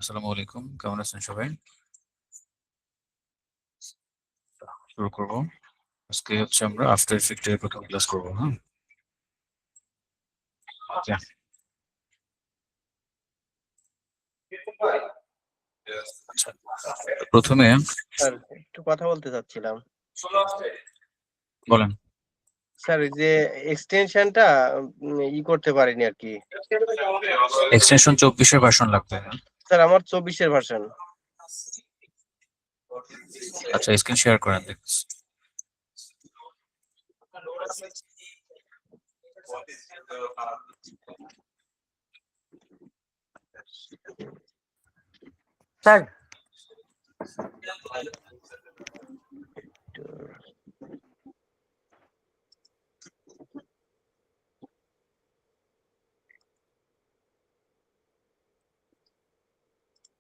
আসসালামু আলাইকুম, কেমন আছেন সবাই? শুরু করব। আজকে হচ্ছে আমরা আফটার ইফেক্ট এর প্রথম ক্লাস করব। হ্যাঁ, ওকে। আচ্ছা, প্রথমে স্যার, একটু কথা বলতে চাচ্ছিলাম। বলেন। স্যার, এই যে এক্সটেনশনটা করতে পারিনি আর কি। এক্সটেনশন 24 এর ভার্সন লাগবে। স্যার, আমার 24-এর ভার্সন। আচ্ছা, স্ক্রিন শেয়ার করেন দেখছি। স্যার,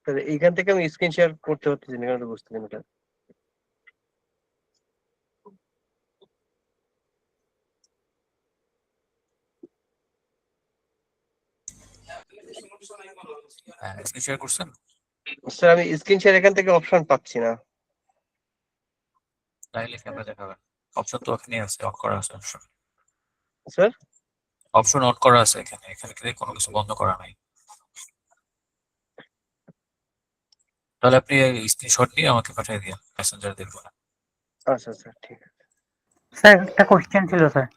স্যার, এইখান থেকে আমি স্ক্রিন শেয়ার করতে পারতেছি না, কেন তো বুঝতেছি না। হ্যাঁ, স্ক্রিন শেয়ার করছেন? স্যার, আমি স্ক্রিন শেয়ার এখান থেকে অপশন পাচ্ছি না। তাইলে ক্যামেরা দেখাবেন। অপশন তো এখানে আছে, অন করা আছে অপশন। স্যার, অপশন অন করা আছে এখানে, এখানে কিন্তু কোনো কিছু বন্ধ করা নাই। তাহলে আপনি স্ক্রিনশট নিয়ে আমাকে পাঠিয়ে দিন, মেসেঞ্জার দেখবো না। আচ্ছা স্যার, ঠিক আছে। স্যার একটা কোশ্চেন ছিল স্যার।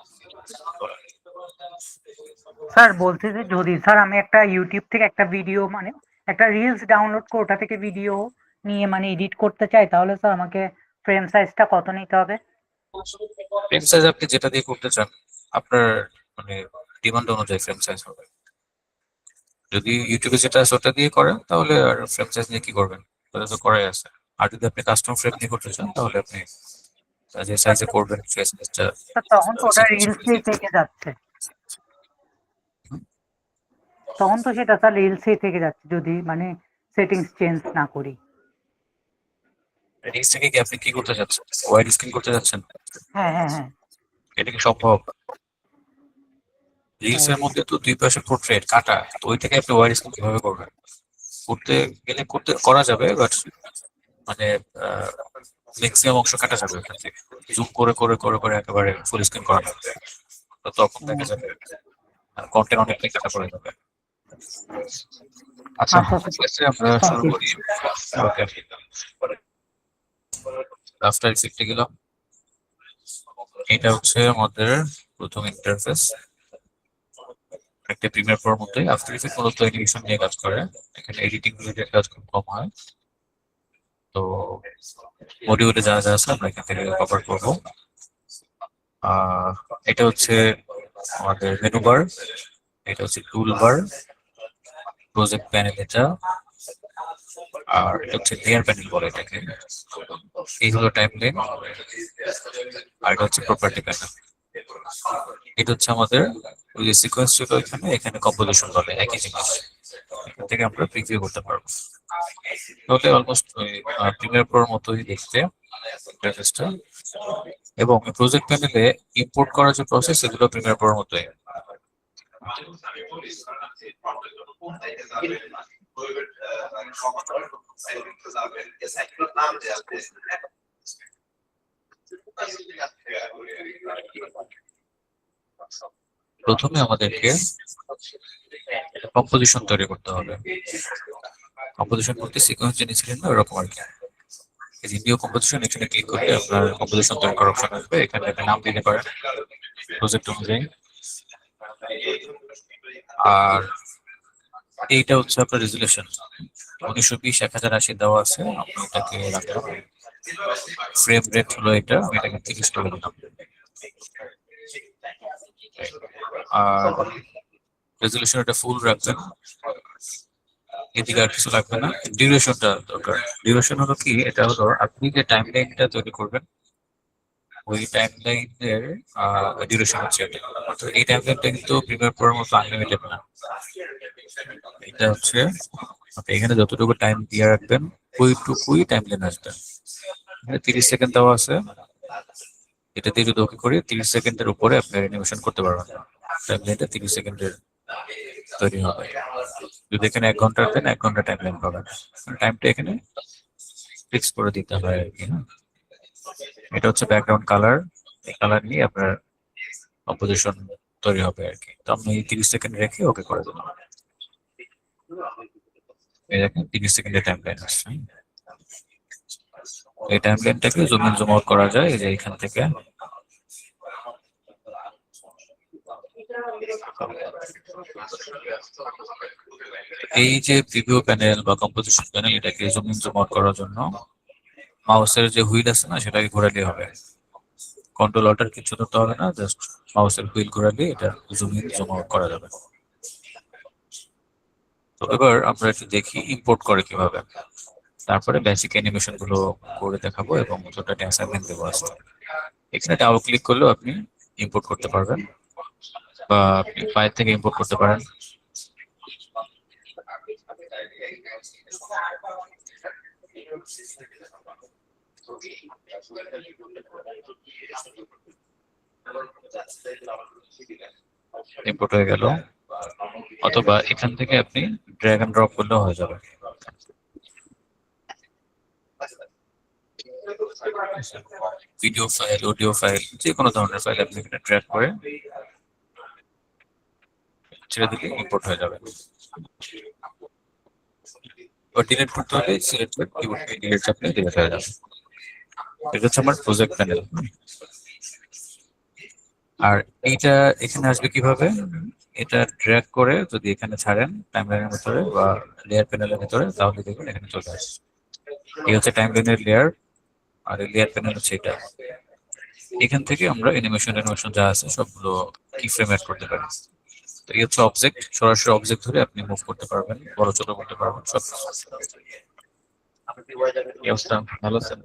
স্যার বলছি যে যদি স্যার আমি একটা ইউটিউব থেকে একটা ভিডিও মানে একটা রিলস ডাউনলোড করে ওটা থেকে ভিডিও নিয়ে মানে এডিট করতে চাই, তাহলে স্যার আমাকে ফ্রেম সাইজটা কত নিতে হবে? ফ্রেম সাইজ আপনি যেটা দিয়ে করতে চান, আপনার মানে ডিমান্ড অনুযায়ী ফ্রেম সাইজ হবে। যদি ইউটিউবে যেটা আছে ওটা দিয়ে করেন তাহলে আর ফ্রেম সাইজ নিয়ে কি করবেন, ওটা তো করাই আছে। আর যদি আপনি কাস্টম ফ্রেম নিয়ে করতে চান তাহলে আপনি যে সাইজে করবেন সেই সাইজটা স্যার তখন তো ওটা সেটিংস করে রিলসেই দিয়ে থেকে যাচ্ছে, তখন তো সেটা স্যার রিলসেই থেকে যাচ্ছে যদি মানে সেটিংস চেঞ্জ না করি। রিলস থেকে কি আপনি কি করতে চাচ্ছেন, ওয়াইড স্ক্রিন করতে যাচ্ছেন? হ্যাঁ হ্যাঁ হ্যাঁ। এটা কি সম্ভব? রিলস ও এর মধ্যে তো দুই পাশে পোর্ট্রেট কাটা, তো ওই থেকে আপনি ওয়াইড স্ক্রিন কিভাবে করবেন? করতে গেলে করা যাবে, বাট মানে ম্যাক্সিমাম অংশ কাটা যাবে ওখান থেকে। জুম করে করে করে করে একেবারে ফুল স্ক্রিন করা লাগবে, তো তখন দেখা যাবে কন্টেন্ট অনেকটাই কাটা পড়ে যাবে। আচ্ছা, আচ্ছা ঠিক স্যার, আছে, আমরা শুরু থ্যাংক ইউ। করি। ওকে, আফটার ইফেক্টে গেলাম। এটা হচ্ছে আমাদের প্রথম ইন্টারফেস। একটা প্রিমিয়ার প্রোর মধ্যে আফটার ইফেক্ট মূলত এনিমেশন নিয়ে কাজ করে। এখানে এডিটিং রিলেটেড কাজ খুব কম হয়। তো মডিউলে যা যা আছে আমরা এখান থেকে কভার করবো। আহ এটা হচ্ছে আমাদের মেনু বার, এটা হচ্ছে টুল বার, প্রজেক্ট প্যানেল এটা, আর এটা হচ্ছে লেয়ার প্যানেল বলে এটাকে। এই হলো টাইমলাইন, আর এটা হচ্ছে প্রপার্টি প্যানেল। এটা হচ্ছে আমাদের ওই যে সিকোয়েন্স ছিল এখানে, এখানে কম্পোজিশন বলে একই জিনিস। এখান থেকে আমরা প্রিভিউ করতে পারবো। তাহলে অলমোস্ট ওই প্রিমিয়ার প্রোর মতোই দেখতে ইন্টারফেসটা। এবং প্রজেক্ট প্যানেলে ইম্পোর্ট করার যে প্রসেস, এগুলো প্রিমিয়ার প্রোর মতোই। প্রথমে আমাদেরকে কম্পোজিশন তৈরি করতে হবে। কম্পোজিশন করতে সিকোয়েন্স জেনেছিলেন না, ওরকম আর কি। এই যে নিউ কম্পোজিশন, এখানে ক্লিক করলে আপনার কম্পোজিশন তৈরি করার অপশন আসবে। এখানে একটা নাম দিতে পারেন প্রজেক্ট অনুযায়ী। আর এইটা হচ্ছে আপনার রেজুলেশন 1920 1080 দেওয়া আছে, আপনি এটাকে রাখলাম। ফ্রেম রেট হলো এটা, আমি এটাকে 30 করে দিলাম। আর রেজুলেশন এটা ফুল রাখবেন, এদিকে আর কিছু লাগবে না। ডিউরেশনটা দরকার। ডিউরেশন হলো কি, এটা হলো আপনি যে টাইম লাইনটা তৈরি করবেন ওই টাইম লাইনের ডিউরেশন হচ্ছে এটা। তো এই টাইম লাইনটা কিন্তু প্রিমিয়ার প্রোর মতো আনলিমিটেড না। এটা হচ্ছে আপনি এখানে যতটুকু টাইম দিয়ে রাখবেন ওইটুকুই টাইম লাইন আসবে। এখানে 30 সেকেন্ড দেওয়া আছে, এটা দিয়ে যদি ওকে করি 30 সেকেন্ডের উপরে আপনি অ্যানিমেশন করতে পারবেন না। টাইম লাইনটা 30 সেকেন্ডের তৈরি হবে। যদি এখানে 1 ঘন্টার দেন 1 ঘন্টা টাইম লাইন পাবেন, টাইমটা এখানে ফিক্স করে দিতে হয় আর কি। হ্যাঁ, এটা হচ্ছে ব্যাকগ্রাউন্ড কালার, এই কালার নিয়ে আপনার কম্পোজিশন তৈরি হবে আর কি। তো আপনি 30 সেকেন্ড রেখে ওকে করে দেবেন। এই দেখেন 30 সেকেন্ডের টাইম লাইন আসছে। এই টাইম লাইনটাকে জুম ইন জুম আউট করা যায় এই যে এখান থেকে। এই যে প্রিভিউ প্যানেল বা কম্পোজিশন প্যানেল, এটাকে জুম ইন জুম আউট করার জন্য মাউসের যে হুইল আছে না, সেটাকে ঘোরালে হবে। কন্ট্রোল অল্টার কিছু ধরতে হবে না, জাস্ট মাউসের হুইল ঘোরালে এটা জুম ইন জুম আউট করা যাবে। তো এবার আমরা একটু দেখি ইম্পোর্ট করে কিভাবে, তারপরে বেসিক অ্যানিমেশন গুলো করে দেখাবো এবং ছোট একটা অ্যাসাইনমেন্ট দেবো আজকে। এখানে ডাবল ক্লিক করলেও আপনি ইম্পোর্ট করতে পারবেন বা আপনি ফাইল থেকে ইম্পোর্ট করতে পারেন। ইম্পোর্ট হয়ে গেল, অথবা এখান থেকে আপনি ড্র্যাগ এন্ড ড্রপ করলেও হয়ে যাবে। ভিডিও ফাইল, অডিও ফাইল, যে কোনো ধরনের ফাইল আপনি এখানে ড্র্যাগ করে ছেড়ে দিলে ইম্পোর্ট হয়ে যাবে। ডিলিট করতে হলে সিলেক্ট করে কিবোর্ড থেকে ডিলিট চাপলে ডিলিট হয়ে যাবে। এটা হচ্ছে আমার প্রজেক্ট প্যানেল। আর এইটা এখানে আসবে কিভাবে, এটা ড্র্যাগ করে যদি এখানে ছাড়েন টাইমলাইনের ভিতরে বা লেয়ার প্যানেলের ভিতরে, তাহলে দেখুন এখানে চলে আসে। এই হচ্ছে টাইমলাইনের লেয়ার, আর এই লেয়ার প্যানেল হচ্ছে এটা। এখান থেকে আমরা অ্যানিমেশন যা আছে সবগুলো কি ফ্রেম অ্যাড করতে পারি। তো এই হচ্ছে অবজেক্ট, সরাসরি অবজেক্ট ধরে আপনি মুভ করতে পারবেন, বড় ছোট করতে পারবেন সব। এই অবস্থা ভালো আছেন?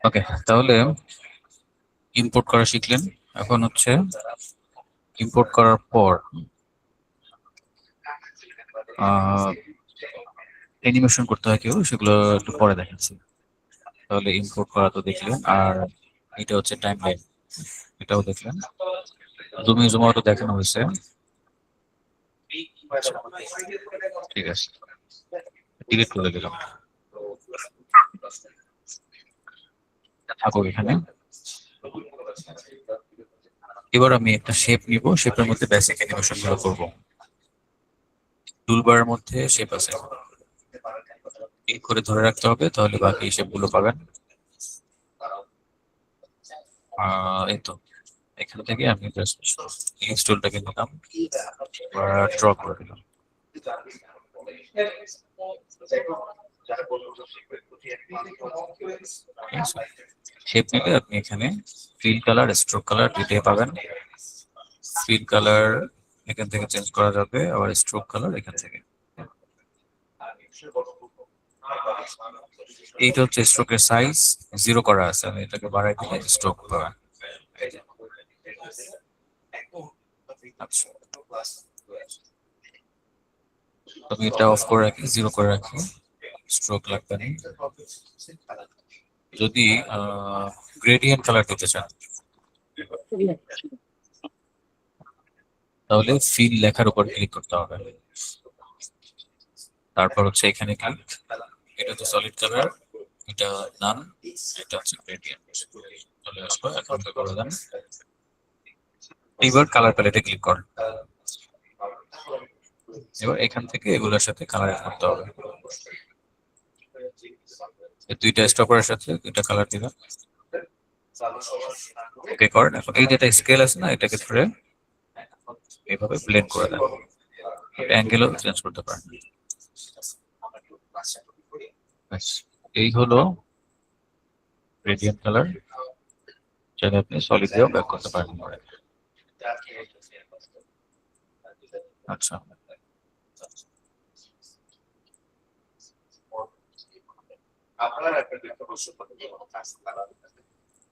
ওকে, তাহলে ইম্পোর্ট করা শিখলেন। এখন হচ্ছে ইম্পোর্ট করার পর অ্যানিমেশন করতে হয় কেউ, সেগুলো একটু পরে দেখাচ্ছি। তাহলে ইম্পোর্ট করা তো দেখলেন, আর এটা হচ্ছে টাইম লাইন, এটাও দেখলেন। জুম ইন জুম আউটও দেখানো হয়েছে। ঠিক আছে, ডিলিট করে দিলাম, থাকুক এখানে। এবার আমি একটা শেপ নিব, শেপের মধ্যে বেসিক অ্যানিমেশন গুলো করবো। টুলবারের মধ্যে শেপ আছে, ক্লিক করে ধরে রাখতে হবে, তাহলে বাকি শেপ গুলো পাবেন। এই তো এখান থেকে আমি জাস্ট ইনস্টলটাকে টুলটাকে নিলাম, ড্র করে দিলাম। শেপ নিলে আপনি এখানে ফিল কালার, স্ট্রোক কালার দুইটাই পাবেন। ফিল কালার এখান থেকে চেঞ্জ করা যাবে, আবার স্ট্রোক কালার এখান থেকে। এইটা হচ্ছে স্ট্রোকের সাইজ 0 করা আছে, আমি এটাকে বাড়াই দিলে স্ট্রোক পাবেন। আচ্ছা, আমি এটা অফ করে রাখি, 0 করে রাখি, স্ট্রোক লাগবে না। যদি গ্রেডিয়েন্ট কালার দিতে চান, তাহলে ফিল লেখার উপর ক্লিক করতে হবে। তারপর হচ্ছে এখানে ক্লিক, এটা হচ্ছে সলিড কালার, এটা নান, এটা হচ্ছে গ্রেডিয়েন্ট। চলে আসবে, এখন করে দেন। এবার কালার প্যালেটে ক্লিক করুন। এবার এখান থেকে এগুলোর সাথে কালার অ্যাড করতে হবে। দুইটা স্টপারের সাথে দুইটা কালার দিবেন, ওকে করেন। এখন এই যেটা স্কেল আছে না, এটাকে ধরে এইভাবে ব্লেন্ড করে দেন, অ্যাঙ্গেলও চেঞ্জ করতে পারেন। এই হলো গ্রেডিয়েন্ট কালার, যেটা আপনি সলিড দিয়েও ব্যাক করতে পারেন। আচ্ছা,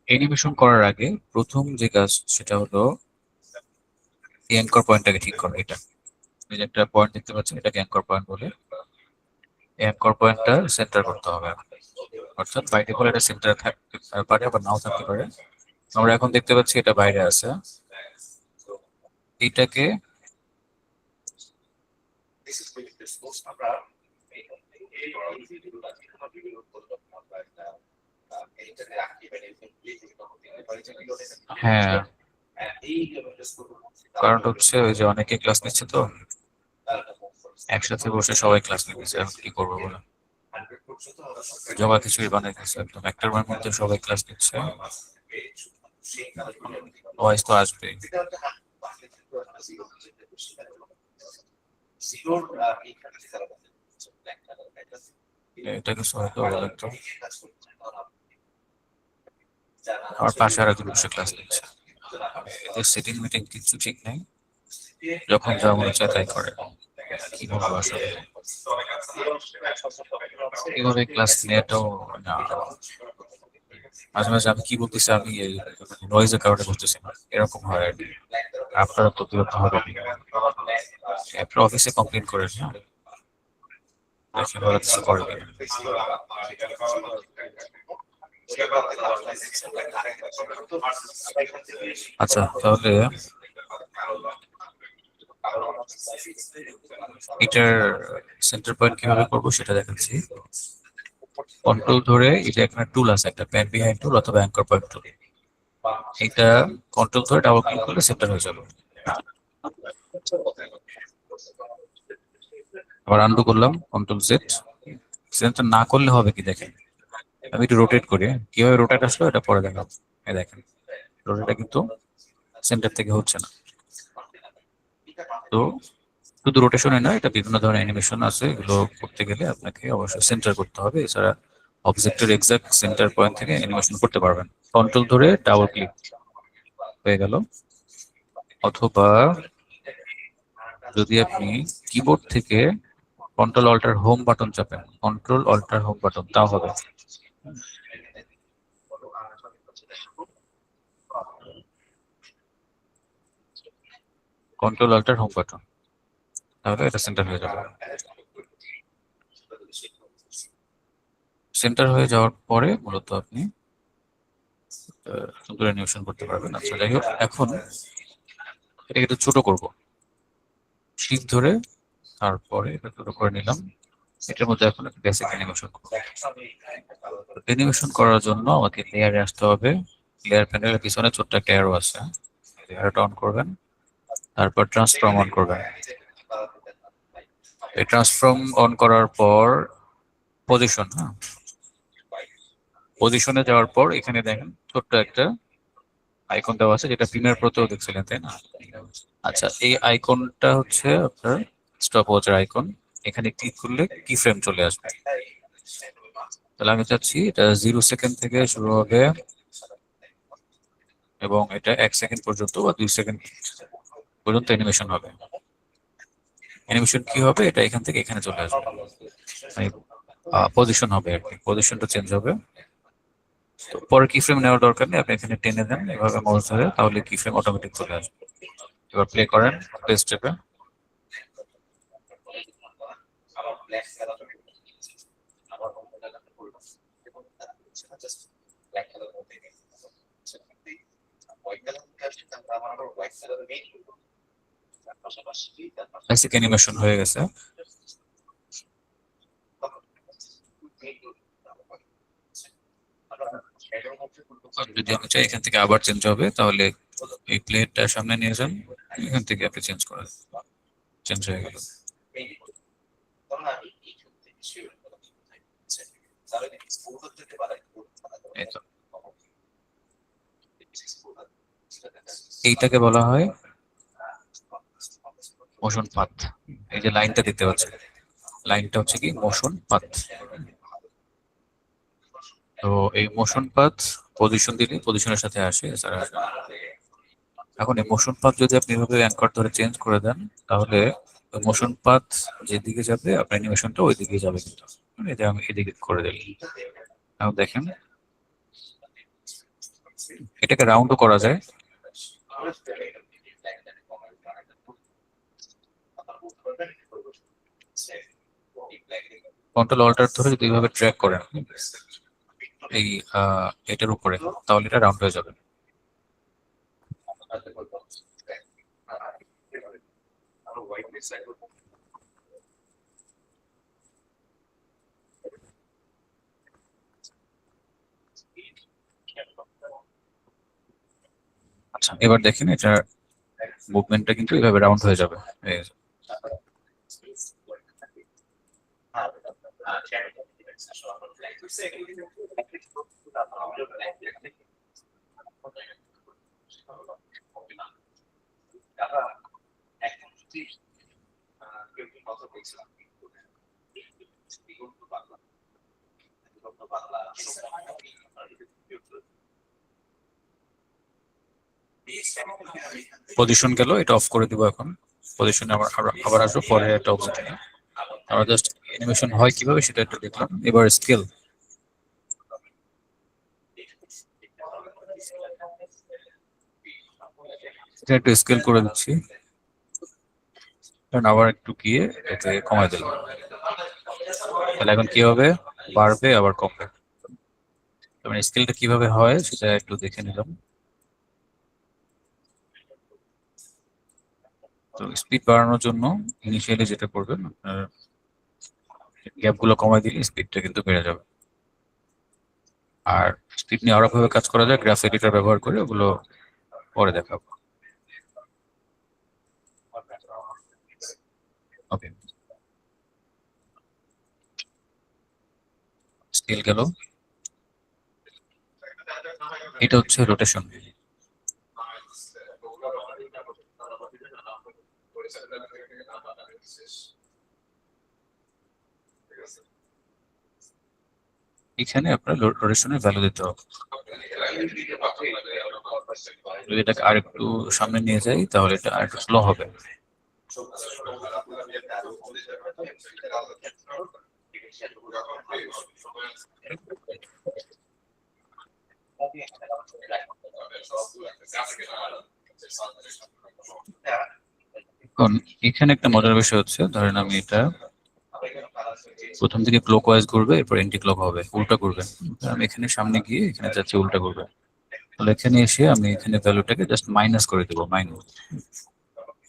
অ্যানিমেশন করার আগে প্রথম যে কাজ সেটা হলো এই অ্যাঙ্কর পয়েন্টটাকে ঠিক করা। এটা এই যে একটা পয়েন্ট দেখতে পাচ্ছেন, এটাকে অ্যাঙ্কর পয়েন্ট বলে। এই অ্যাঙ্কর পয়েন্টটা সেন্টার করতে হবে, অর্থাৎ বাই ডিফল্ট এটা সেন্টার থাকতে পারে আবার নাও থাকতে পারে। আমরা এখন দেখতে পাচ্ছি এটা বাইরে আছে, এটাকে হ্যাঁ, কারণ হচ্ছে ওই যে অনেকে ক্লাস নিচ্ছে তো একসাথে বসে সবাই ক্লাস নিচ্ছে, এখন কি করবো বলে জমা কিছুই বানাইতেছে, একদম একটা রুমের মধ্যে সবাই ক্লাস নিচ্ছে, ভয়েস তো আসবে। এটা কিছু হয়তো একটু আমার পাশে আর একজন বসে ক্লাস নিচ্ছে, এদের সেটিং মিটিং কিছু ঠিক নেই, যখন যা মনে চায় তাই করে। কি বলবো আসলে, এভাবে ক্লাস নেওয়াটাও না, মাঝে মাঝে আমি কি বলতেছি আমি নয়েজের কারণে বুঝতেছি না, এরকম হয় আর কি। আপনারা তো বিরক্ত হবে, আপনার অফিসে কমপ্লেন করেন না, দেখেন ওরা কিছু করে কিনা। আচ্ছা তাহলে এটার সেন্টার পয়েন্ট কিভাবে করবো সেটা দেখাচ্ছি। কন্ট্রোল ধরে এটা এখানে টুল আছে, একটা প্যান বিহাইন্ড টুল অথবা অ্যাঙ্কর পয়েন্ট টুল, এটা কন্ট্রোল ধরে ডাবল ক্লিক করলে সেন্টার হয়ে যাবে। আবার আনডু করলাম, কন্ট্রোল জেড। সেন্টার না করলে হবে কি দেখেন, আমি একটু রোটেট করি, কিভাবে রোটেট আসলো এটা পরে দেখাবো। এই দেখেন রোটেটটা কিন্তু সেন্টার থেকে হচ্ছে না। তো শুধু রোটেশনে না, এটা বিভিন্ন ধরনের অ্যানিমেশন আছে, এগুলো করতে গেলে আপনাকে অবশ্যই সেন্টার করতে হবে, এছাড়া অবজেক্টের এক্সাক্ট সেন্টার পয়েন্ট থেকে অ্যানিমেশন করতে পারবেন। কন্ট্রোল ধরে ডাবল ক্লিক হয়ে গেল, অথবা যদি আপনি কিবোর্ড থেকে কন্ট্রোল অল্টার হোম বাটন চাপেন, কন্ট্রোল অল্টার হোম বাটন, তাও হবে। কন্ট্রোল অল্টার হোম বাটন, তাহলে এটা সেন্টার হয়ে যাবে। সেন্টার হয়ে যাওয়ার পরে মূলত আপনি সুন্দর অ্যানিমেশন করতে পারবেন। আচ্ছা যাই হোক, এখন এটাকে একটু ছোট করবো, শিফট ধরে তারপরে এটা ছোট করে নিলাম। এটার মধ্যে এখন একটা বেসিক অ্যানিমেশন করবো। অ্যানিমেশন করার জন্য আমাকে লেয়ারে আসতে হবে, লেয়ার প্যানেলের পিছনে ছোট্ট একটা অ্যারো আছে, লেয়ারটা অন করবেন, তারপর ট্রান্সফর্ম অন করবেন। এই ট্রান্সফর্ম অন করার পর পজিশন, হ্যাঁ পজিশনে যাওয়ার পর এখানে দেখেন ছোট্ট একটা আইকন দেওয়া আছে, যেটা প্রিমিয়ার প্রোতেও দেখছিলেন তাই না? আচ্ছা এই আইকনটা হচ্ছে আপনার স্টপ ওয়াচের আইকন, এখানে ক্লিক করলে কি ফ্রেম চলে আসবে। তাহলে আমি চাচ্ছি এটা 0 সেকেন্ড থেকে শুরু হবে এবং এটা 1 সেকেন্ড পর্যন্ত বা 2 সেকেন্ড পর্যন্ত অ্যানিমেশন হবে। অ্যানিমেশন কি হবে, এটা এখান থেকে এখানে চলে আসবে, মানে পজিশন হবে আর কি, পজিশনটা চেঞ্জ হবে। তো পরে কি ফ্রেম নেওয়ার দরকার নেই, আপনি এখানে টেনে দেন এভাবে মাউস ধরে, তাহলে কি ফ্রেম অটোমেটিক চলে আসবে। এবার প্লে করেন, প্লে স্টেপে বেসিক অ্যানিমেশন হয়ে গেছে। যদি আমি চাই এখান থেকে আবার চেঞ্জ হবে, তাহলে এই প্লেটটা সামনে নিয়ে যান, এখান থেকে আপনি চেঞ্জ করেন, চেঞ্জ হয়ে গেল। এই তো, এইটাকে বলা হয় মোশন পাথ। এই যে লাইনটা দেখতে পাচ্ছেন, লাইনটা হচ্ছে কি মোশন পাথ। তো এই মোশন পাথ পজিশন দিলে পজিশনের সাথে আসে, এছাড়া আসে না। এখন এই মোশন পাথ যদি আপনি এভাবে অ্যাঙ্কর ধরে চেঞ্জ করে দেন, তাহলে মোশন পাথ যেদিকে যাবে আপনার অ্যানিমেশনটা ওই দিকে যাবে, কিন্তু এটা আমি এদিকে করে দিই। এখন দেখেন এটাকে রাউন্ডও করা যায়। কন্ট্রোল অল্টার ধরে যদি এইভাবে ট্র্যাক করেন এই এটার উপরে, তাহলে এটা রাউন্ড হয়ে যাবে। আচ্ছা, এবার দেখেন এটা মুভমেন্টটা কিন্তু এইভাবে রাউন্ড হয়ে যাবে। এই যে। পজিশন গেল, এটা অফ করে দিব এখন। পজিশনে আবার আবার আসবো পরে একটা অবজেক্ট নিয়ে। আমরা জাস্ট অ্যানিমেশন হয় কিভাবে সেটা একটু দেখলাম। এবার স্কেল, এটা একটু স্কেল করে দিচ্ছি, কারণ আবার একটু গিয়ে এতে কমায় দিলাম। তাহলে এখন কি হবে, বাড়বে আবার কমবে। মানে স্কেলটা কিভাবে হয় সেটা একটু দেখে নিলাম। তো স্পিড বাড়ানোর জন্য ইনিশিয়ালি যেটা করবেন, আপনার গ্যাপ গুলো কমায় দিলে স্পিডটা কিন্তু বেড়ে যাবে। আর স্পিড নিয়ে আরো ভাবে কাজ করা যায়, গ্রাফ এডিটর ব্যবহার করে, ওগুলো পরে দেখাবো। ওকে, স্কেল গেল। এটা হচ্ছে রোটেশন। এখানে আপনার রোটেশনের ভ্যালু দিতে হবে। যদি এটাকে আরেকটু সামনে নিয়ে যাই তাহলে এটা আরেকটু স্লো হবে। এখন এখানে একটা মজার বিষয় হচ্ছে, ধরেন আমি এটা প্রথম দিকে ক্লক ওয়াইজ ঘুরবে, এরপর এন্টি ক্লক হবে, উল্টা ঘুরবে। আমি এখানে সামনে গিয়ে এখানে যাচ্ছি, উল্টা ঘুরবে। তাহলে এখানে এসে আমি এখানে ভ্যালুটাকে জাস্ট মাইনাস করে দেবো, মাইনাস।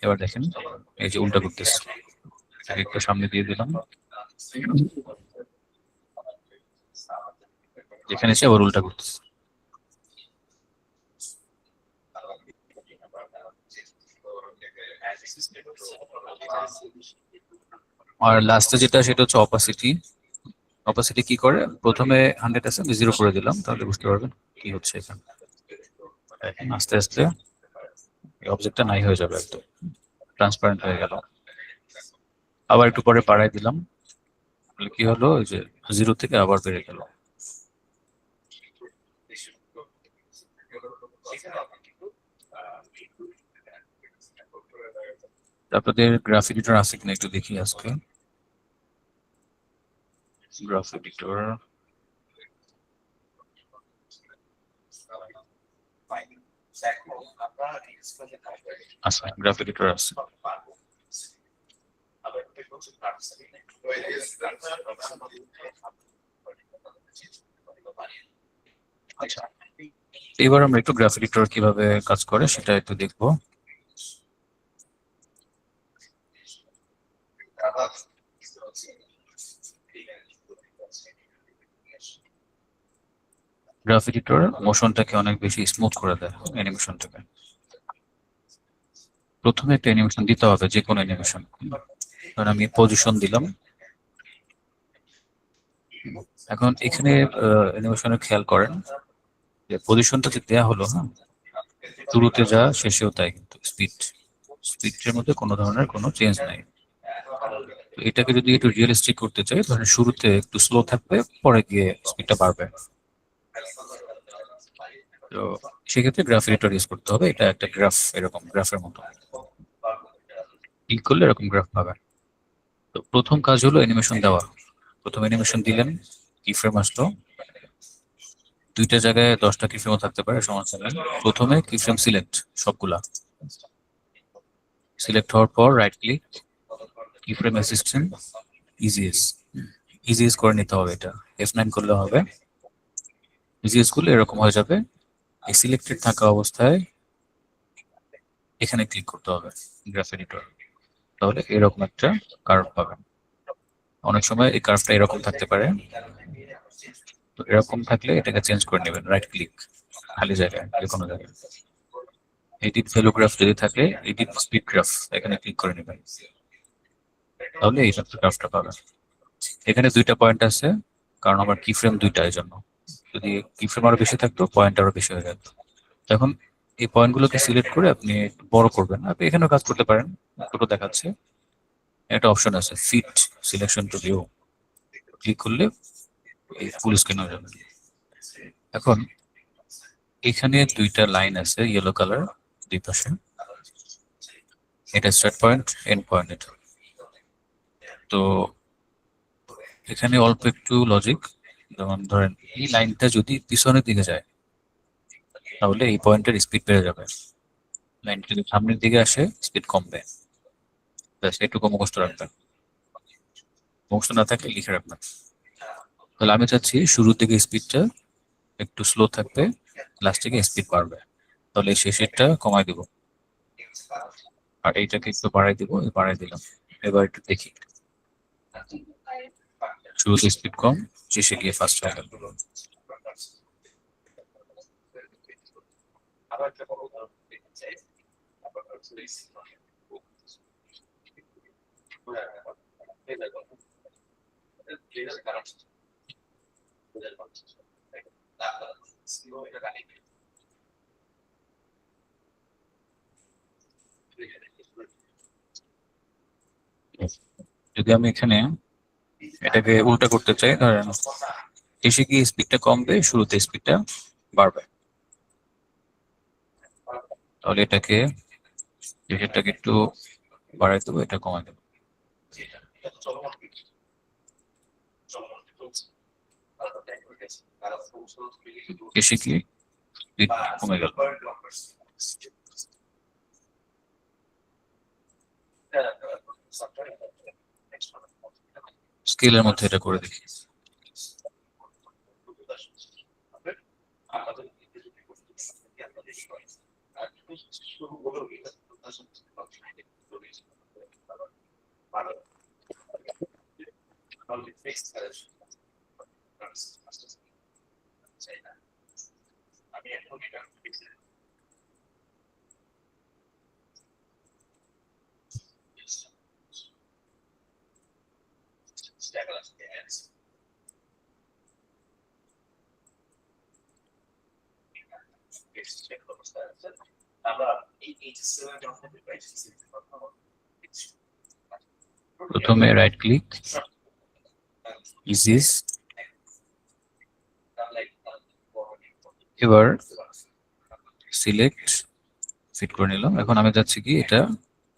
এবার দেখেন এই যে উল্টা করতেছে, একটু সামনে দিয়ে দিলাম, এখানে এসে আবার উল্টা করতেছে। আর লাস্টে যেটা, সেটা হচ্ছে অপাসিটি। অপাসিটি কি করে, প্রথমে 100 আছে, আমি 0 করে দিলাম, তাহলে বুঝতে পারবেন কি হচ্ছে এখানে। এখন আস্তে আস্তে এই অবজেক্টটা নাই হয়ে যাবে, একদম ট্রান্সপারেন্ট হয়ে গেল। আবার একটু পরে বাড়াই দিলাম, তাহলে কি হলো, ওই যে 0 থেকে আবার বেড়ে গেল। আপনাদের গ্রাফ এডিটর আছে কিনা একটু দেখি আজকে। গ্রাফ এডিটর আচ্ছা, গ্রাফ এডিটর আছে। আচ্ছা, এবার আমরা একটু গ্রাফ এডিটর কিভাবে কাজ করে সেটা একটু দেখবো। গ্রাফ এডিটর মোশনটাকে অনেক বেশি স্মুথ করে দেয়, অ্যানিমেশনটাকে। প্রথমে একটা অ্যানিমেশন দিতে হবে, যে কোনো অ্যানিমেশন। কারণ আমি পজিশন দিলাম। এখন এখানে অ্যানিমেশনে খেয়াল করেন যে পজিশনটা যে দেয়া হলো, হ্যাঁ, শুরুতে যা শেষেও তাই, কিন্তু স্পিডের মধ্যে কোনো ধরনের কোনো চেঞ্জ নাই। তো এটাকে যদি একটু রিয়েলিস্টিক করতে চাই, তাহলে শুরুতে একটু স্লো থাকবে, পরে গিয়ে স্পিডটা বাড়বে। তো সেক্ষেত্রে গ্রাফ এডিটর ইউজ করতে হবে। এটা একটা গ্রাফ, এরকম গ্রাফের মতো ক্লিক করলে এরকম গ্রাফ পাবেন। তো প্রথম কাজ হলো অ্যানিমেশন দেওয়া। প্রথম অ্যানিমেশন দিলেন, কি ফ্রেম আসলো, দুইটা জায়গায় 10টা কিফ্রেমও থাকতে পারে, সমস্যা নেই। প্রথমে কিফ্রেম সিলেক্ট সবগুলা সিলেক্ট হওয়ার পর right click, keyframe assistant, EGS করে নিতে হবে। এটা F9 করলে হবে। ইজিএস করলে এরকম হয়ে যাবে। এই সিলেক্টেড থাকা অবস্থায় এখানে ক্লিক করতে হবে গ্রাফ এডিটর, তাহলে এরকম একটা কার্ভ পাবেন। অনেক সময় এই কার্ভটা এরকম থাকতে পারে, তো এরকম থাকলে এটাকে চেঞ্জ করে নেবেন। রাইট ক্লিক খালি জায়গায়, যে কোনো জায়গায় এডিট ভ্যালু গ্রাফ যদি থাকে, এডিট স্পিড গ্রাফ এখানে ক্লিক করে নেবেন, তাহলে এই গ্রাফটা পাবেন। এখানে দুইটা পয়েন্ট আছে, কারণ আমার কি ফ্রেম দুইটা, এই জন্য। যদি কি ফ্রেম আরো বেশি থাকতো পয়েন্ট আরো বেশি হয়ে যেত। এখন এই পয়েন্টগুলোকে সিলেক্ট করে আপনি বড় করবেন। আপনি এখানেও কাজ করতে পারেন, ছোট দেখাচ্ছে। একটা অপশন আছে fit selection to view, click করলে এই ফুল স্ক্রিন হয়ে যাবে। এখন এখানে দুইটা লাইন আছে ইয়েলো কালার দুই পাশে, এটা স্টার্ট পয়েন্ট, এন্ড পয়েন্ট। এটা তো এখানে অল্প একটু লজিক, যেমন ধরেন এই লাইনটা যদি পিছনের দিকে যায় তাহলে এই পয়েন্টের স্পিড বেড়ে যাবে, লাইনটা যদি সামনের দিকে আসে স্পিড কমবে। ব্যাস এটুকু মুখস্থ রাখবেন, মুখস্থ না থাকলে লিখে রাখবেন। তাহলে আমি চাচ্ছি শুরুর দিকে স্পিডটা একটু স্লো থাকবে, লাস্ট থেকে স্পিড বাড়বে, তাহলে এই শেষেরটা কমাই দিব আর এইটাকে একটু বাড়াই দিব, বাড়াই দিলাম। এবার একটু দেখি, শুরুতে স্পিড কম, শেষে গিয়ে ফাস্ট হয়ে গেল। যদি আমি এখানে এটাকে উল্টা করতে চাই, ধরেন শেষে গিয়ে স্পিডটা কমবে, শুরুতে স্পিডটা বাড়বে, তাহলে এটাকে শেষেরটাকে একটু বাড়াই দেবো, এটা কমাই দেবো। শেষে গিয়ে স্পিড কমে গেল। স্কেলের মধ্যে এটা করে দেখি। প্রথমে রাইট ক্লিক, ইজিস, এবার সিলেক্ট, ফিট করে নিলাম। এখন আমি যাচ্ছি কি এটা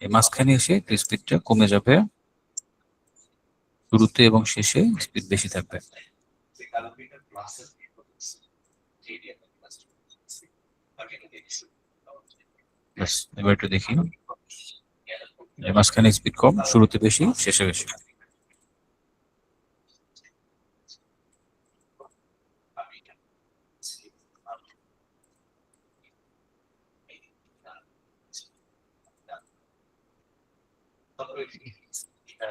এই মাঝখানে এসে স্পিডটা কমে যাবে, শুরুতে এবং শেষে স্পিড বেশি থাকবে। এবার একটু দেখি, মাঝখানে স্পিড কম, শুরুতে বেশি, শেষে বেশি।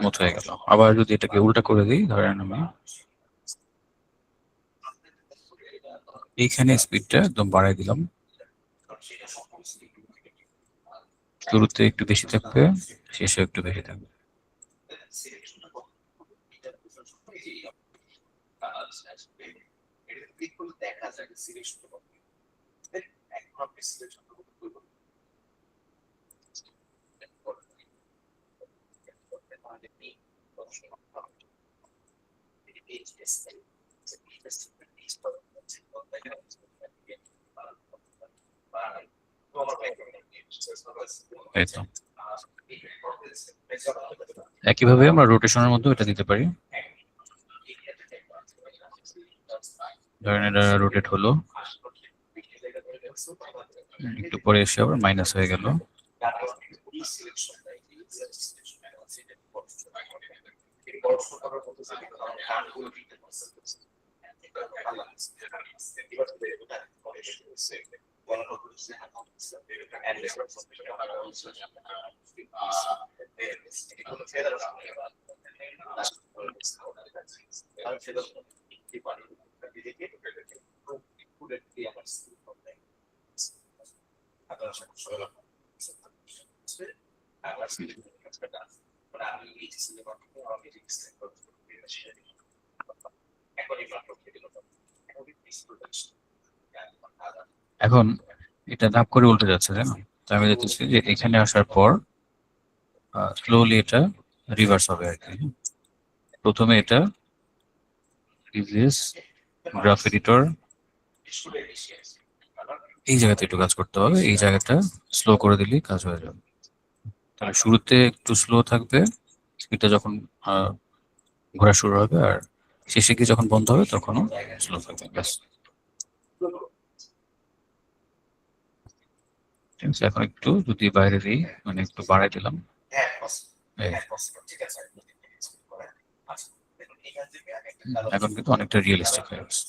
মত হয়ে গেল। আবার যদি এটাকে উল্টা করে দিই, ধরেন আমি এইখানে স্পিডটা একদম বাড়াই দিলাম, শুরুতে একটু বেশি থাকবে, শেষে একটু বেশি থাকবে। এই তো একইভাবে আমরা রোটেশনের মধ্যে এটা দিতে পারি। ধরেন এটা রোটেট হলো, একটু পরে এসে আবার মাইনাস হয়ে গেল। এখন এটা ধাপ করে উল্টে যাচ্ছে, তাই না? তো আমি দেখতেছি যে এখানে আসার পর স্লোলি এটা রিভার্স হবে আর কি। প্রথমে এটা প্রিভিয়াস গ্রাফ এডিটর, এই জায়গাতে একটু কাজ করতে হবে, এই জায়গাটা স্লো করে দিলেই কাজ হয়ে যাবে। তাহলে শুরুতে একটু স্লো থাকবে, স্পিডটা যখন ঘোরা শুরু হবে, আর শেষে গিয়ে যখন বন্ধ হবে তখনও স্লো থাকবে। ব্যাস, ঠিক আছে। এখন একটু যদি বাইরে দিই, মানে একটু বাড়াই দিলাম, এই। এখন কিন্তু অনেকটা রিয়েলিস্টিক হয়ে গেছে।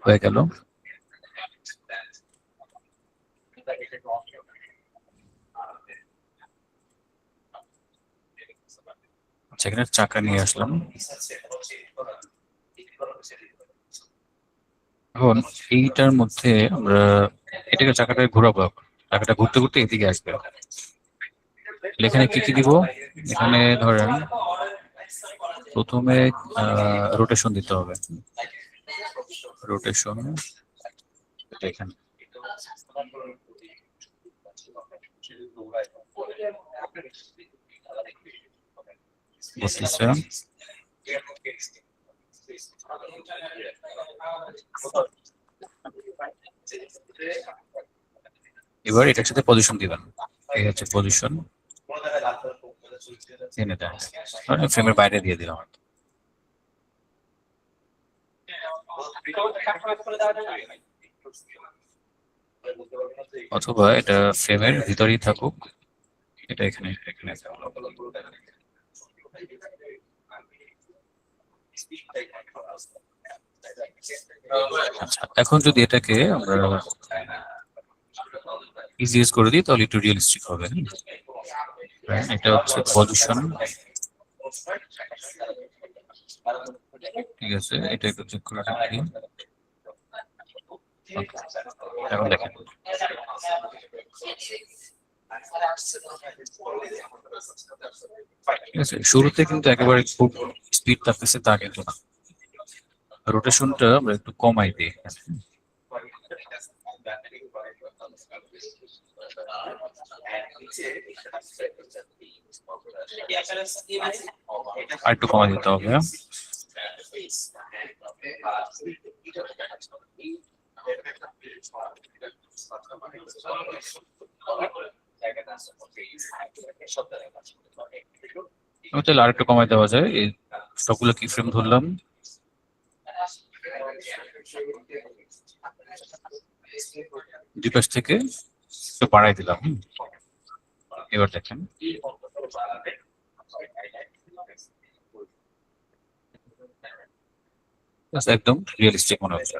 হয়ে গেল। সেখানে চাকা নিয়ে আসলাম। এখন এইটার মধ্যে আমরা এটাকে চাকাটা ঘোরাবো, চাকাটা ঘুরতে ঘুরতে এদিকে আসবে। এখানে কি কি দিব? এখানে ধরেন প্রথমে রোটেশন দিতে হবে। রোটেশন এখানে বসতেছে। এবার এটার সাথে পজিশন দিবেন, এই হচ্ছে পজিশন, এনে দেন। ফ্রেমের বাইরে দিয়ে দিলাম। অথবা এটা ফ্রেমের ভিতরেই থাকুক, এটা এখানে এখানে। আচ্ছা, এখন যদি এটাকে আমরা ইজিএস করে দিই তাহলে একটু রিয়েলিস্টিক হবে। এটা হচ্ছে পজিশন, ঠিক আছে। এটা একটু চেক করে রাখি। এখন দেখেন ঠিক আছে, শুরুতে কিন্তু একেবারে খুব স্পিড থাকতেছে তা কিন্তু না। রোটেশনটা আমরা একটু কমাই দিই। আর একটু কমাই দিতে হবে। তাহলে আর একটু কমাই দেওয়া যায়। এই সবগুলো কি ফ্রেম ধরলাম, দুই পাশ থেকে একটু বাড়াই দিলাম। এবার দেখেন একদম রিয়েলিস্টিক মনে হচ্ছে।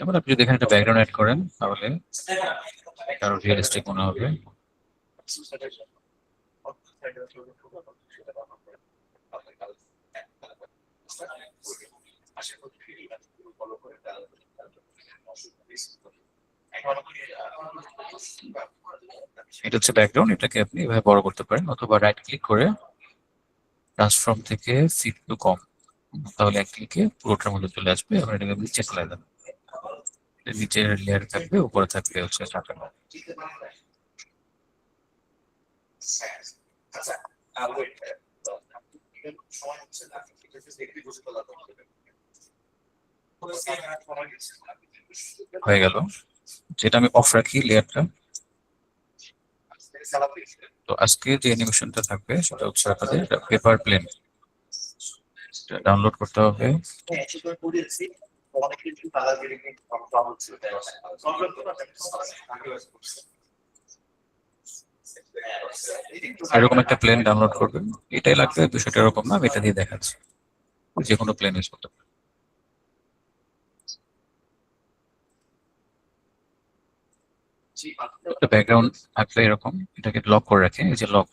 এবার আপনি যদি এখানে একটা ব্যাকগ্রাউন্ড অ্যাড করেন তাহলে আরো রিয়েলিস্টিক মনে হবে। এটা হচ্ছে ব্যাকগ্রাউন্ড, এটাকে আপনি এভাবে বড় করতে পারেন অথবা রাইট ক্লিক করে ট্রান্সফর্ম থেকে ফিট টু কম, তাহলে এক ক্লিকে পুরোটার মধ্যে চলে আসবে। আবার এটাকে নিচে ফেলে দেন, নিচের লেয়ার থাকবে, উপরে থাকবে হচ্ছে সাজানো। হয়ে গেল। যেটা আমি অফ রাখি লেয়ারটা। তো আজকে যে অ্যানিমেশনটা থাকবে সেটা হচ্ছে আপনাদের পেপার প্লেন, ডাউনলোড করতে হবে। এরকম একটা প্লেন ডাউনলোড করবেন, এটাই লাগবে, বিষয়টা এরকম না, আমি এটা দিয়ে দেখাচ্ছি। যে কোনো প্লেন ইউজ করতে পারেন। একটা ব্যাকগ্রাউন্ড থাকলে এরকম, এটাকে লক করে রাখে, এই যে লক।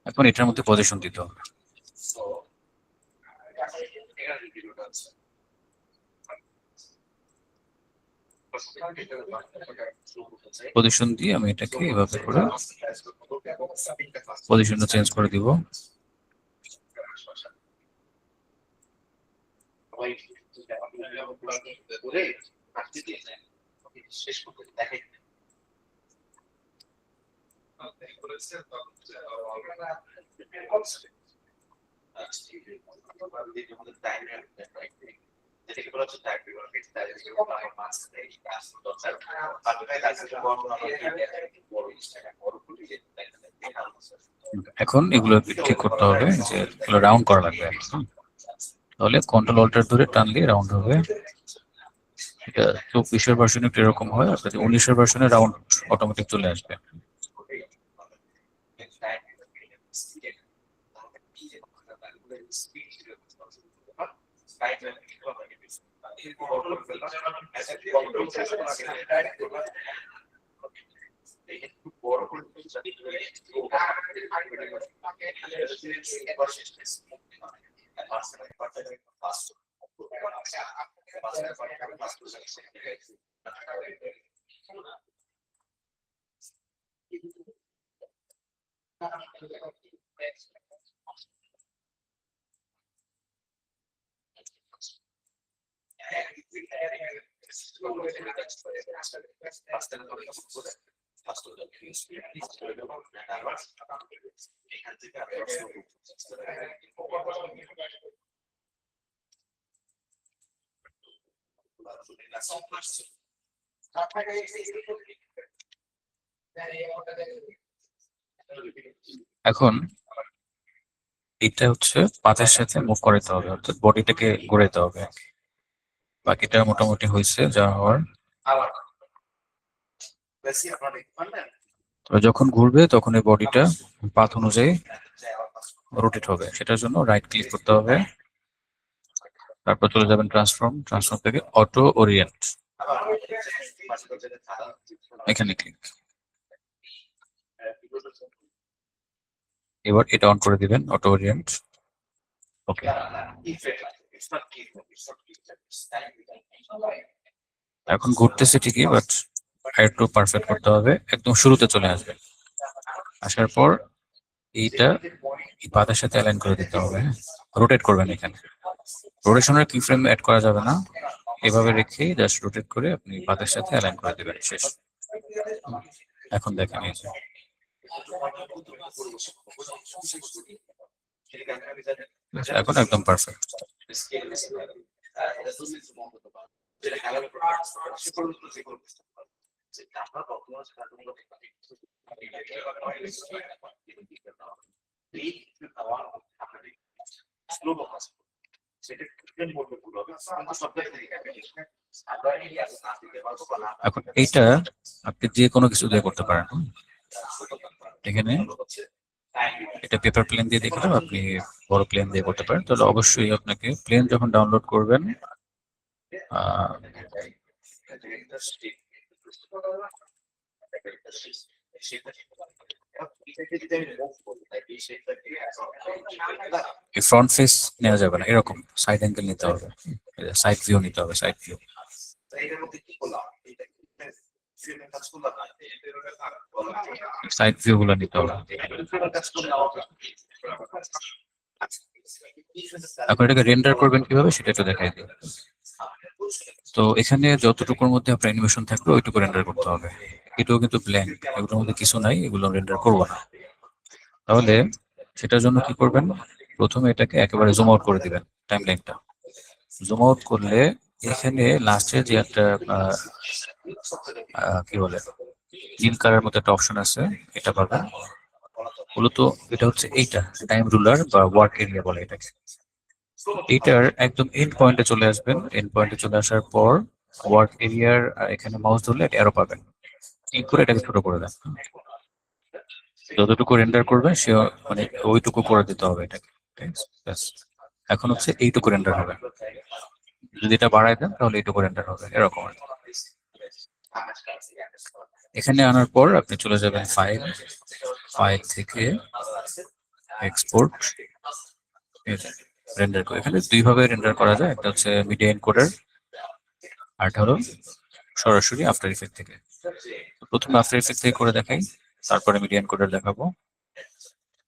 এখন এটার মধ্যে পজিশন দিতে হবে। পজিশন দিয়ে আমি এটাকে এভাবে করে পজিশনটা চেঞ্জ করে দিব। এখন এগুলো ঠিক করতে হবে, যে এগুলো রাউন্ড করা লাগবে। তাহলে কন্ট্রোল অল্টার ধরে টানলে রাউন্ড হবে। এটা 24-এর ভার্সনে একটু এরকম হয়, আর 19-এর ভার্সনে রাউন্ড অটোমেটিক চলে আসবে। এখন এটা হচ্ছে পাতের সাথে মুভ করাতে হবে, অর্থাৎ বডিটাকে ঘোরাতে হবে। বাকিটা মোটামুটি হয়েছে যা হওয়ার। তবে যখন ঘুরবে তখন এই বডিটা পাথ অনুযায়ী রোটেট হবে, সেটার জন্য রাইট ক্লিক করতে হবে, তারপর চলে যাবেন ট্রান্সফর্ম, ট্রান্সফর্ম থেকে অটো ওরিয়েন্ট, এখানে ক্লিক। এবার এটা অন করে দিবেন, অটো ওরিয়েন্ট। ওকে, এখন ঘুরতেছে ঠিকই, বাট একটু পারফেক্ট করতে হবে। একদম শুরুতে চলে আসবে, আসার পর এইটা এই পাতার সাথে অ্যালাইন করে দিতে হবে। রোটেট করবেন, এখানে রোটেশনের কি ফ্রেম অ্যাড করা যাবে না, এভাবে রেখে জাস্ট রোটেট করে আপনি পাতার সাথে অ্যালাইন করে দেবেন, শেষ। এখন দেখেন এই যে এখন একদম পারফেক্ট। এখন এইটা আপনি যে কোনো কিছু দিয়ে করতে পারেন। এখানে এটা পেপার প্লেন দিয়ে দেখলাম, আপনি বড় প্লেন দিয়ে করতে পারেন। তাহলে অবশ্যই আপনাকে প্লেন যখন ডাউনলোড করবেন ফ্রন্ট ফেস নেওয়া যাবে না, এরকম সাইড অ্যাঙ্গেল নিতে হবে, সাইড ভিউ নিতে হবে, সাইড ভিউ। সাইড ভিউ গুলো নিতে হবে। এখন এটাকে রেন্ডার করবেন কিভাবে সেটা একটু দেখাই দিই। তো এখানে যতটুকুর মধ্যে আপনার অ্যানিমেশন থাকবে ওইটুকু রেন্ডার করতে হবে। এটাও কিন্তু ব্ল্যাঙ্ক, এগুলোর মধ্যে কিছু নাই, এগুলো রেন্ডার করবো না। তাহলে সেটার জন্য কি করবেন, প্রথমে এটাকে একেবারে জুম আউট করে দিবেন। টাইমলাইনটা জুম আউট করলে এখানে লাস্টে যে একটা কি বলে নীল কালার মতো একটা অপশন আছে, এটা পাবেন। মূলত এটা হচ্ছে এইটা টাইম রুলার বা ওয়ার্ক এরিয়া বলে এটাকে। এইটার একদম এন্ড পয়েন্টে চলে আসবেন। এন্ড পয়েন্টে চলে আসার পর ওয়ার্ক এরিয়ার এখানে মাউস ধরলে একটা অ্যারো পাবেন, ক্লিক করে এটাকে ছোট করে দেন। যতটুকু রেন্ডার করবে সে মানে ওইটুকু করে দিতে হবে এটাকে। এখন হচ্ছে এইটুকু রেন্ডার হবে, যদি এটা বাড়ায় দেন তাহলে এইটুকু রেন্ডার হবে, এরকম। এখানে আনার পর আপনি চলে যাবেন ফাইল, ফাইল থেকে এক্সপোর্ট, রেন্ডার করে। এখানে দুইভাবে রেন্ডার করা যায়, একটা হচ্ছে মিডিয়া এনকোডার, আরটা হলো সরাসরি আফটার ইফেক্ট থেকে। প্রথমে আফটার ইফেক্ট থেকে করে দেখাই, তারপরে মিডিয়া এনকোডার দেখাবো।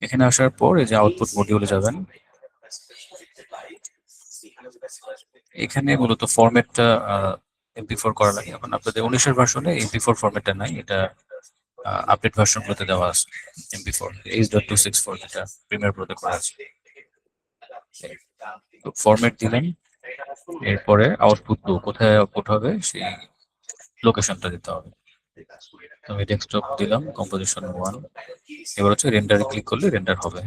এখানে আসার পর এই যে আউটপুট মডিউলে যাবেন, এখানে মূলত ফরম্যাটটা MP4 করা লাগে। এখন আপনাদের 19-এর ভার্সনে MP4 ফরম্যাটটা নাই, এটা আপডেট ভার্সনগুলোতে দেওয়া আছে MP4 H.264, যেটা প্রিমিয়ার প্রোতে করা আছে। তো ফরম্যাট দিলেন, এরপরে আউটপুট কোথায় আউটপুট হবে সেই লোকেশনটা দিতে হবে। আমি ডেস্কটপ দিলাম, কম্পোজিশন 1। এবার হচ্ছে রেন্ডারে ক্লিক করলে রেন্ডার হবে।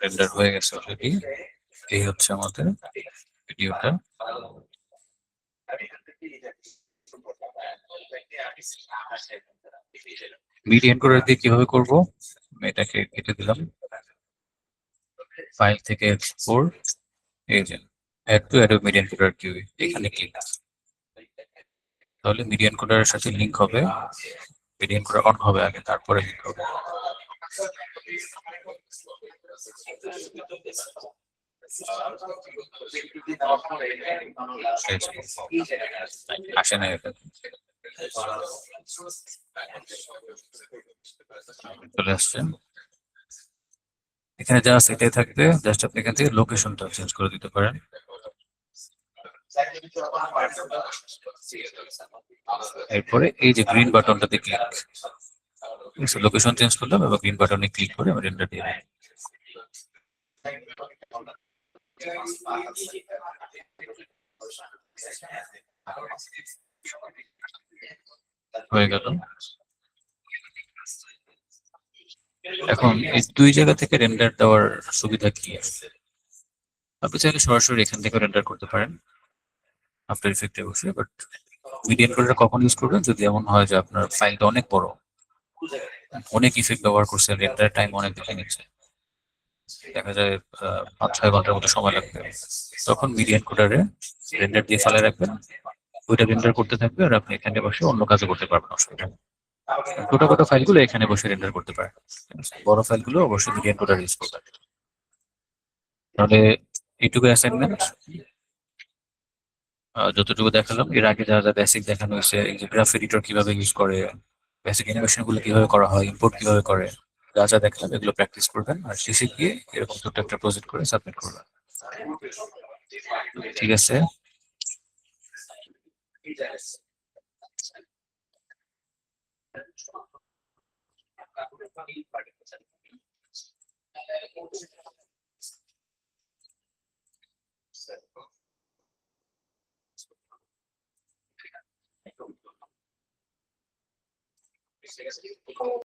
রেন্ডার হয়ে গেছে অলরেডি। এই হচ্ছে আমাদের ভিডিওটা। মিডিয়া এনকোডার দিয়ে কিভাবে করব, এটাকে কেটে দিলাম, ফাইল থেকে এক্সপোর্ট, এই যে add to Adobe media encoder queue, এখানে ক্লিক। তাহলে মিডিয়া এনকোডারের সাথে লিংক হবে, মিডিয়া এনকোডার অন হবে আগে, তারপরে লিংক হবে। আসে না এটা, চলে আসছে। এখানে জাস্ট এটাই থাকবে, জাস্ট আপনি এখান থেকে লোকেশনটা চেঞ্জ করে দিতে পারেন। এরপরে এই যে গ্রিন বাটনটাতে ক্লিক, লোকেশন চেঞ্জ করলাম এবং গ্রিন বাটনে ক্লিক করে আমি রেন্ডার দিয়ে দিই। হয়ে গেল। এখন এই দুই জায়গা থেকে রেন্ডার দেওয়ার সুবিধা কি, আপনি চাইলে সরাসরি এখান থেকে রেন্ডার করতে পারেন আফটার ইফেক্টে বসে, বাট মিডিয়া এনকোডার কখন ইউজ করবেন, যদি এমন হয় যে আপনার ফাইলটা অনেক বড়, অনেক ইফেক্ট ব্যবহার করছে, রেন্ডার টাইম অনেক বেশি নিচ্ছে, দেখা যায় 5-6 ঘন্টার মতো সময় লাগবে, তখন মিডিয়া এনকোডারে রেন্ডার দিয়ে ফেলে রাখবেন, ওইটা রেন্ডার করতে থাকবে আর আপনি এখানে বসে অন্য কাজও করতে পারবেন, অসুবিধা নেই। ছোটখাটো ফাইলগুলো এখানে বসে রেন্ডার করতে পারেন, বড় ফাইলগুলো অবশ্যই মিডিয়া এনকোডার ইউজ করবেন। তাহলে এইটুকু অ্যাসাইনমেন্ট, যতটুকু দেখালাম, এর আগে যা যা বেসিক দেখানো হয়েছে, এই যে গ্রাফ এডিটর কিভাবে ইউজ করে, বেসিক অ্যানিমেশন গুলো কিভাবে করা হয়, ইম্পোর্ট কিভাবে করে, যা যা দেখলাম এগুলো প্র্যাকটিস করবেন, আর শেষে গিয়ে এরকম ছোট্ট একটা প্রজেক্ট করে সাবমিট করবেন। ঠিক আছে।